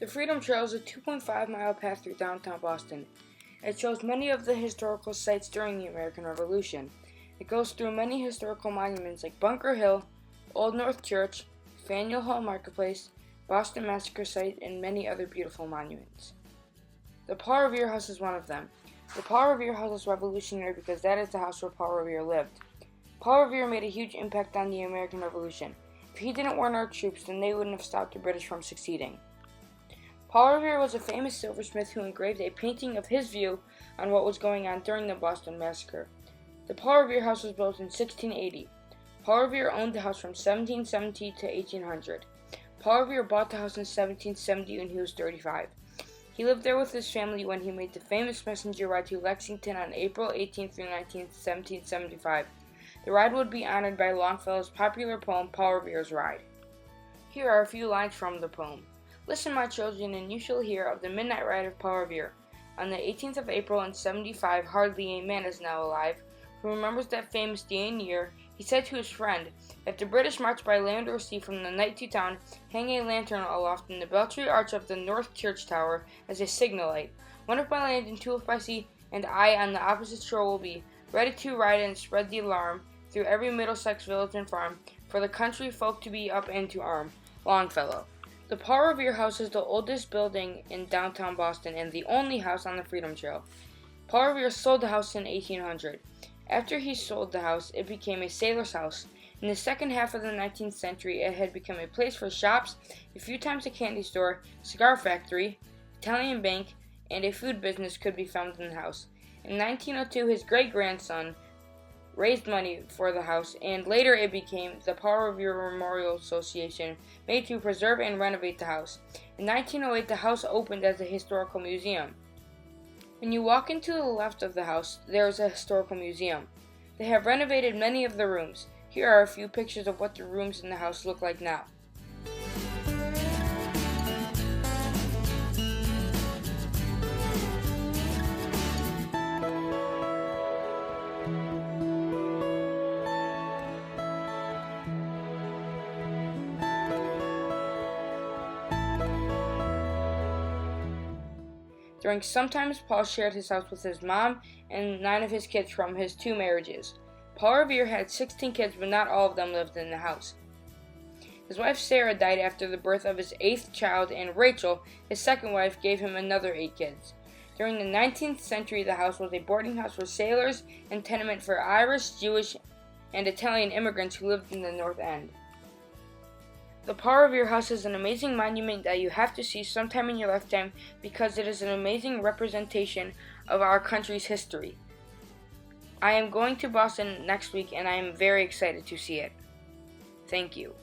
The Freedom Trail is a 2.5-mile path through downtown Boston. It shows many of the historical sites during the American Revolution. It goes through many historical monuments like Bunker Hill, Old North Church, Faneuil Hall Marketplace, Boston Massacre Site, and many other beautiful monuments. The PAUl Revere House is one of them. The PAUl Revere House is revolutionary because that is the house where PAUl Revere lived. PAUl Revere made a huge impact on the American Revolution. If he didn't warn our troops, then they wouldn't have stopped the British from succeeding. PAUl Revere was a famous silversmith who engraved a painting of his view on what was going on during the Boston Massacre. The PAUl Revere House was built in 1680. PAUl Revere owned the house from 1770 to 1800. PAUl Revere bought the house in 1770 when he was 35. He lived there with his family when he made the famous messenger ride to Lexington on April 18 through 19, 1775. The ride would be honored by Longfellow's popular poem, PAUl Revere's Ride. Here are a few lines from the poem. Listen, my children, and you shall hear of the midnight ride of PAUl Revere. On the 18th of April in 75, hardly a man is now alive who remembers that famous day and year. He said to his friend, if the British march by land or sea from the night to town, hang a lantern aloft in the belfry arch of the North Church Tower as a signal light. One if by land and two if by sea, and I on the opposite shore will be, ready to ride and spread the alarm through every Middlesex village and farm, for the country folk to be up and to arm. Longfellow. The PAUl Revere House is the oldest building in downtown Boston and the only house on the Freedom Trail. PAUl Revere sold the house in 1800. After he sold the house, it became a sailor's house. In the second half of the 19th century, it had become a place for shops, a few times a candy store, cigar factory, Italian bank, and a food business could be found in the house. In 1902, his great-grandson raised money for the house, and later it became the PAUl Revere Memorial Association, made to preserve and renovate the house. In 1908, the house opened as a historical museum. When you walk into the left of the house, there is a historical museum. They have renovated many of the rooms. Here are a few pictures of what the rooms in the house look like now. During some times, Paul shared his house with his mom and 9 of his kids from his 2 marriages. PAUl Revere had 16 kids, but not all of them lived in the house. His wife Sarah died after the birth of his 8th child, and Rachel, his second wife, gave him another 8 kids. During the 19th century, the house was a boarding house for sailors and tenement for Irish, Jewish, and Italian immigrants who lived in the North End. The PAUl Revere House is an amazing monument that you have to see sometime in your lifetime because it is an amazing representation of our country's history. I am going to Boston next week and I am very excited to see it. Thank you.